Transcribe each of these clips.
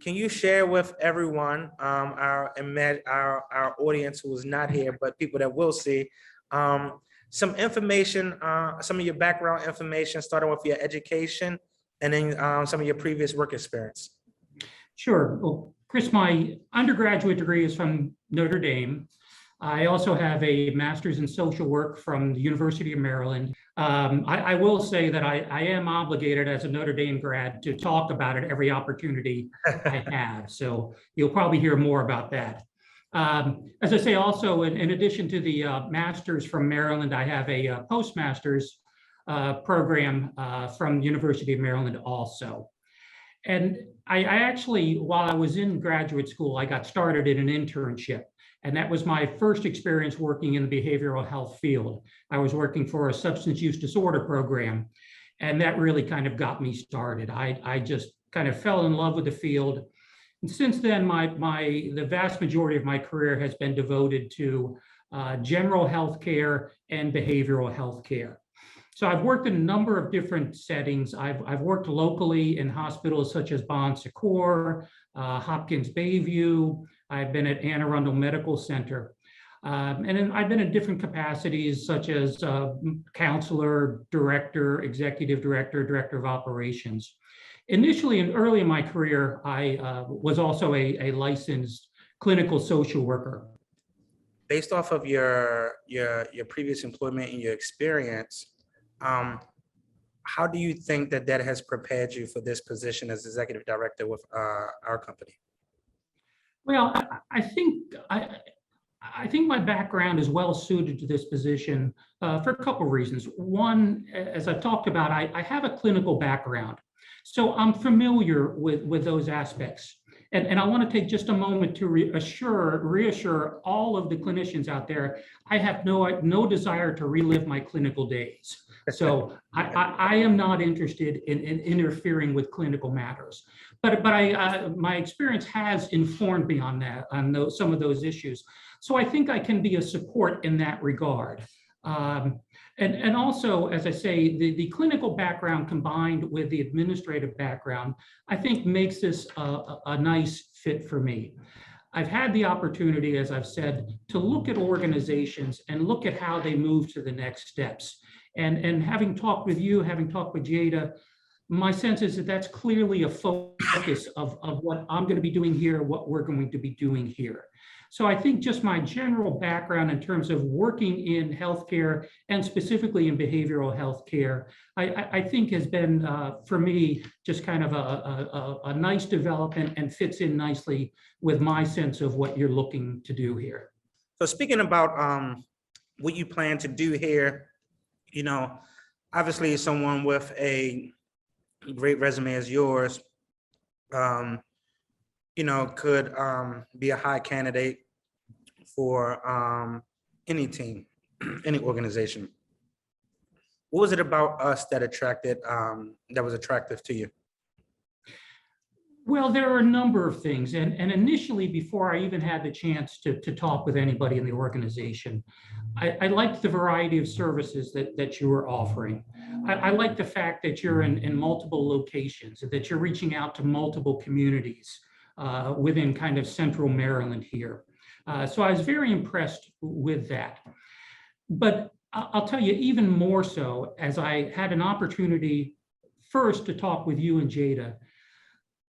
can you share with everyone, our audience who is not here, but people that will see, some information, some of your background information, starting with your education, and then some of your previous work experience? Sure. Well, Chris, my undergraduate degree is from Notre Dame. I also have a master's in social work from the University of Maryland. I will say that I am obligated as a Notre Dame grad to talk about it every opportunity I have. So you'll probably hear more about that. As I say, also, in addition to the master's from Maryland, I have a postmaster's program from the University of Maryland also. And I actually, while I was in graduate school, I got started in an internship. And that was my first experience working in the behavioral health field. I was working for a substance use disorder program, and that really kind of got me started. I just kind of fell in love with the field. And since then, the vast majority of my career has been devoted to general health care and behavioral health care. So I've worked in a number of different settings. I've worked locally in hospitals such as Bon Secours, Hopkins Bayview. I've been at Anne Arundel Medical Center. And then I've been in different capacities such as counselor, director, executive director, director of operations. Initially and early in my career, I was also a licensed clinical social worker. Based off of your previous employment and your experience, how do you think that has prepared you for this position as executive director with our company? Well, I think my background is well suited to this position for a couple of reasons. One, as I've talked about, I have a clinical background, so I'm familiar with those aspects. And I want to take just a moment to reassure all of the clinicians out there, I have no desire to relive my clinical days. So I am not interested in interfering with clinical matters. But my experience has informed me on that, on some of those issues. So I think I can be a support in that regard. And also, as I say, the clinical background combined with the administrative background, I think makes this a nice fit for me. I've had the opportunity, as I've said, to look at organizations and look at how they move to the next steps. And having talked with you, having talked with Jada, my sense is that that's clearly a focus of what I'm going to be doing here, what we're going to be doing here. So I think just my general background in terms of working in healthcare and specifically in behavioral healthcare, I think has been, for me, just kind of a nice development and fits in nicely with my sense of what you're looking to do here. So speaking about what you plan to do here, you know, obviously someone with a great resume as yours, you know, could be a high candidate for any team, any organization. What was it about us that was attractive to you? Well, there are a number of things. And initially, before I even had the chance to talk with anybody in the organization, I liked the variety of services that you were offering. I like the fact that you're in multiple locations, that you're reaching out to multiple communities within kind of central Maryland here. So I was very impressed with that. But I'll tell you even more so, as I had an opportunity first to talk with you and Jada,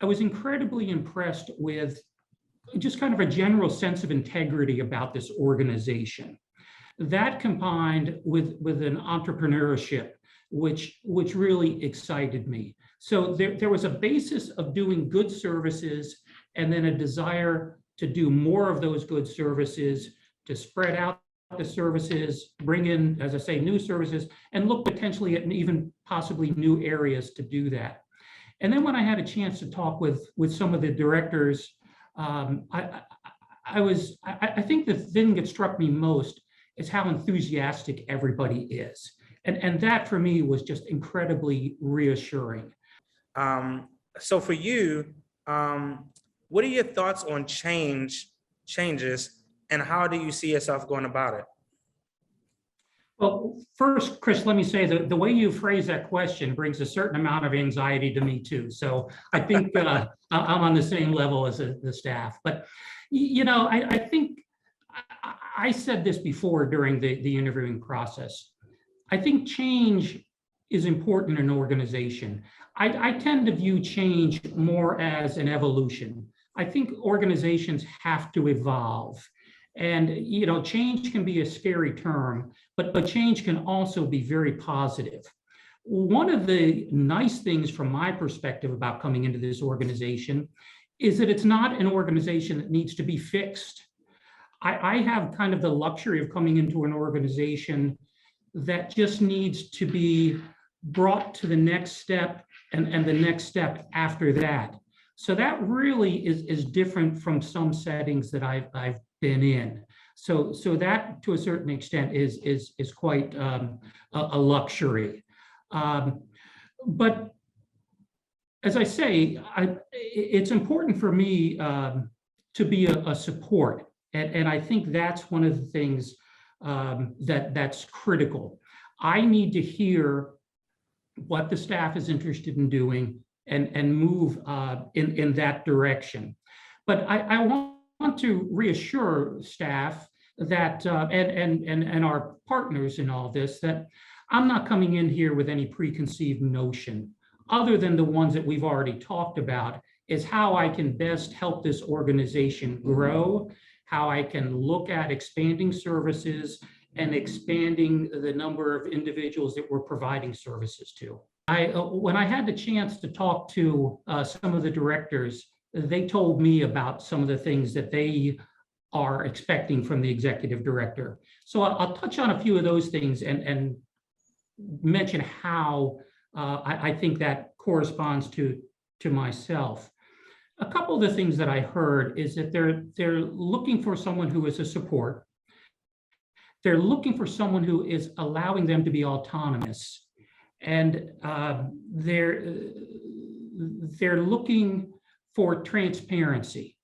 I was incredibly impressed with just kind of a general sense of integrity about this organization. That combined with an entrepreneurship, which really excited me. So there was a basis of doing good services and then a desire to do more of those good services, to spread out the services, bring in, as I say, new services, and look potentially at even possibly new areas to do that. And then when I had a chance to talk with some of the directors, I think the thing that struck me most is how enthusiastic everybody is. And that for me was just incredibly reassuring. So for you, what are your thoughts on changes, and how do you see yourself going about it? Well, first, Chris, let me say that the way you phrase that question brings a certain amount of anxiety to me too. So I think I'm on the same level as the staff. But I think I said this before during the interviewing process. I think change is important in an organization. I tend to view change more as an evolution. I think organizations have to evolve. And change can be a scary term, but change can also be very positive. One of the nice things from my perspective about coming into this organization is that it's not an organization that needs to be fixed. I have kind of the luxury of coming into an organization that just needs to be brought to the next step and the next step after that. So that really is different from some settings that I've been in. So that to a certain extent is quite a luxury. But as I say, it's important for me to be a support. And I think that's one of the things that's critical. I need to hear what the staff is interested in doing and move in that direction. But I want to reassure staff that and our partners in all this that I'm not coming in here with any preconceived notion other than the ones that we've already talked about, is how I can best help this organization grow, how I can look at expanding services and expanding the number of individuals that we're providing services to. When I had the chance to talk to some of the directors, they told me about some of the things that they are expecting from the executive director. So I'll touch on a few of those things and mention how I think that corresponds to myself. A couple of the things that I heard is that they're looking for someone who is a support. They're looking for someone who is allowing them to be autonomous. And they're looking for transparency.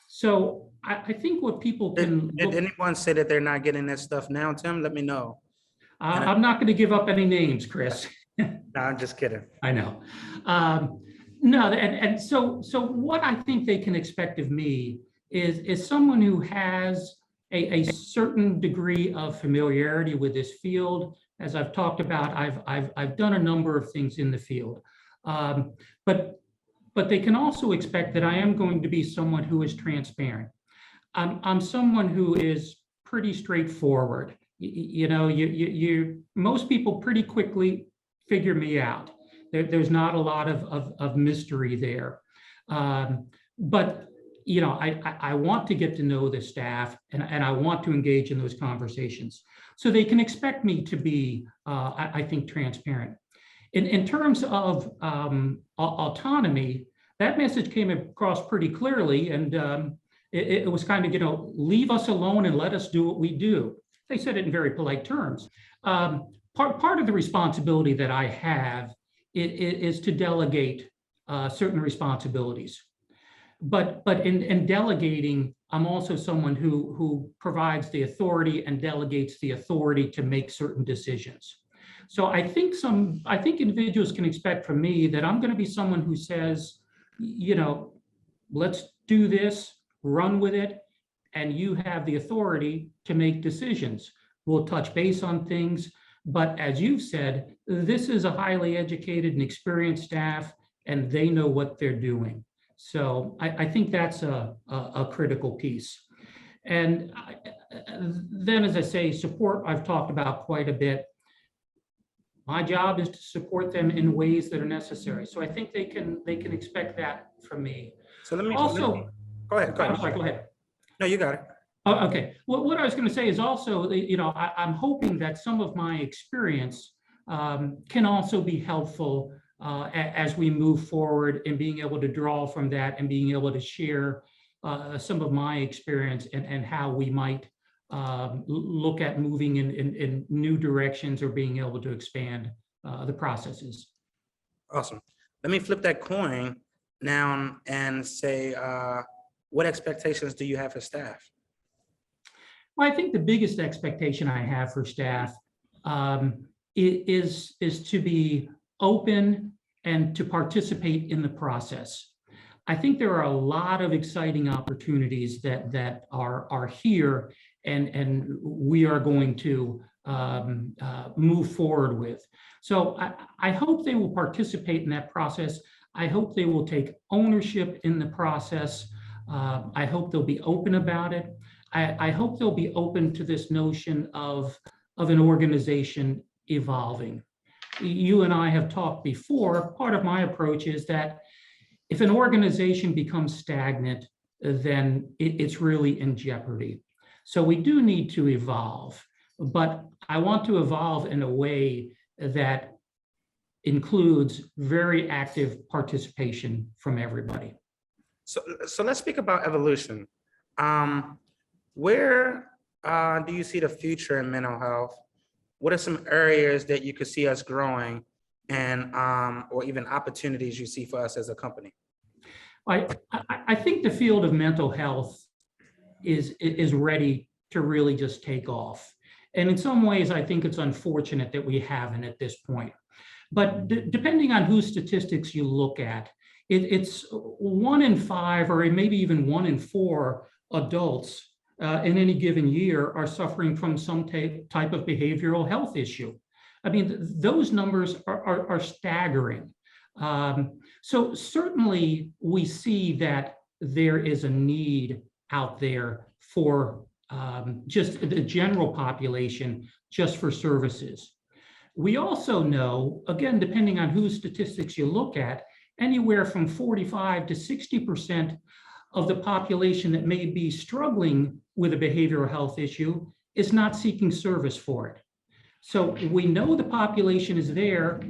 So I think what people can Did anyone say that they're not getting that stuff now, Tim? Let me know. I'm not going to give up any names, Chris. No, I'm just kidding. I know. No, and so what I think they can expect of me is someone who has a certain degree of familiarity with this field. As I've talked about, I've done a number of things in the field, but they can also expect that I am going to be someone who is transparent. I'm someone who is pretty straightforward. Most people pretty quickly figure me out. There's not a lot of mystery there. But I want to get to know the staff and I want to engage in those conversations. So they can expect me to be, I think, transparent. In terms of autonomy, that message came across pretty clearly, and it was kind of, leave us alone and let us do what we do. They said it in very polite terms. Part of the responsibility that I have is to delegate certain responsibilities. But in delegating, I'm also someone who provides the authority and delegates the authority to make certain decisions. So I think individuals can expect from me that I'm going to be someone who says, let's do this, run with it, and you have the authority to make decisions. We'll touch base on things, but as you've said, this is a highly educated and experienced staff, and they know what they're doing. So I think that's a critical piece. And then, as I say, support I've talked about quite a bit. My job is to support them in ways that are necessary. So I think they can expect that from me. So let me also go ahead. I'm sorry, go ahead. No, you got it. Oh, okay. Well, what I was going to say is also, I'm hoping that some of my experience can also be helpful as we move forward in being able to draw from that and being able to share some of my experience and how we might look at moving in new directions or being able to expand the processes. Awesome. Let me flip that coin now and say, what expectations do you have for staff? Well, I think the biggest expectation I have for staff is to be open and to participate in the process. I think there are a lot of exciting opportunities that are here and we are going to move forward with. So I hope they will participate in that process. I hope they will take ownership in the process. I hope they'll be open about it. I hope they'll be open to this notion of an organization evolving. You and I have talked before. Part of my approach is that if an organization becomes stagnant, then it's really in jeopardy. So we do need to evolve, but I want to evolve in a way that includes very active participation from everybody. So let's speak about evolution. Where do you see the future in mental health? What are some areas that you could see us growing and or even opportunities you see for us as a company? I think the field of mental health is ready to really just take off. And in some ways, I think it's unfortunate that we haven't at this point. But depending on whose statistics you look at, it's 1 in 5 or maybe even 1 in 4 adults in any given year are suffering from some type of behavioral health issue. I mean, those numbers are staggering. So certainly we see that there is a need out there for just the general population, just for services. We also know, again, depending on whose statistics you look at, anywhere from 45 to 60% of the population that may be struggling with a behavioral health issue is not seeking service for it. So we know the population is there,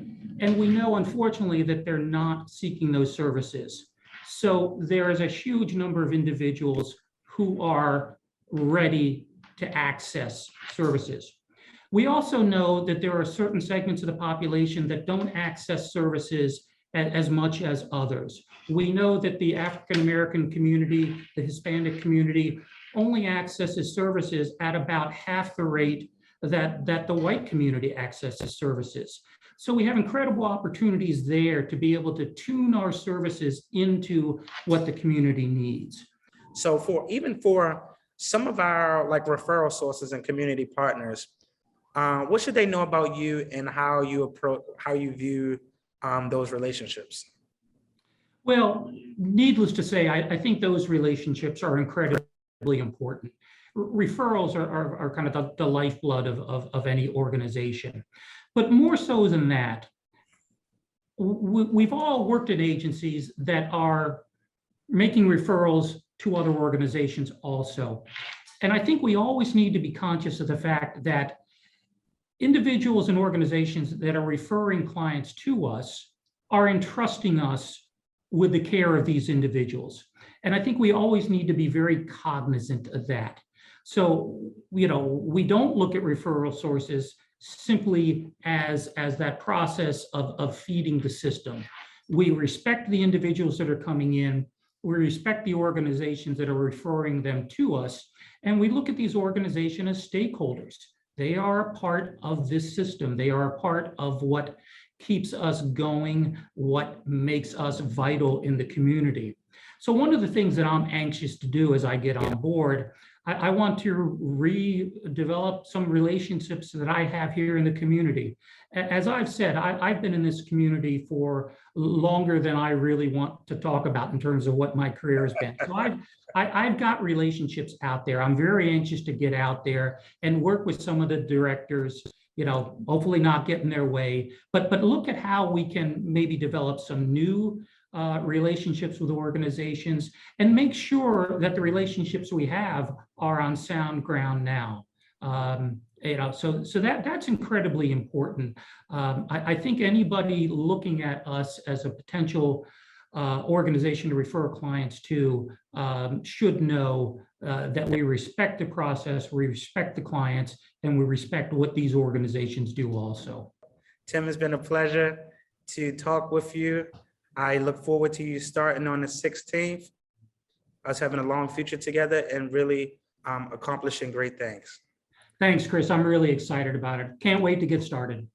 and we know, unfortunately, that they're not seeking those services. So there is a huge number of individuals who are ready to access services. We also know that there are certain segments of the population that don't access services as much as others. We know that the African American community, the Hispanic community, only accesses services at about half the rate that the white community accesses services. So we have incredible opportunities there to be able to tune our services into what the community needs. So even for some of our like referral sources and community partners, what should they know about you and how you view those relationships? Well, needless to say, I think those relationships are incredibly important. Referrals are kind of the lifeblood of any organization. But more so than that, we've all worked at agencies that are making referrals to other organizations also. And I think we always need to be conscious of the fact that individuals and organizations that are referring clients to us are entrusting us with the care of these individuals. And I think we always need to be very cognizant of that. So, we don't look at referral sources simply as that process of feeding the system. We respect the individuals that are coming in. We respect the organizations that are referring them to us. And we look at these organizations as stakeholders. They are a part of this system. They are a part of what keeps us going, what makes us vital in the community. So one of the things that I'm anxious to do as I get on board, I want to redevelop some relationships that I have here in the community. As I've said, I've been in this community for longer than I really want to talk about in terms of what my career has been. So I've got relationships out there. I'm very anxious to get out there and work with some of the directors, hopefully not get in their way, but look at how we can maybe develop some new relationships with organizations and make sure that the relationships we have are on sound ground now. So that's incredibly important. I think anybody looking at us as a potential organization to refer clients to should know that we respect the process, we respect the clients, and we respect what these organizations do also. Tim, it's been a pleasure to talk with you. I look forward to you starting on the 16th, us having a long future together and really accomplishing great things. Thanks, Chris. I'm really excited about it. Can't wait to get started.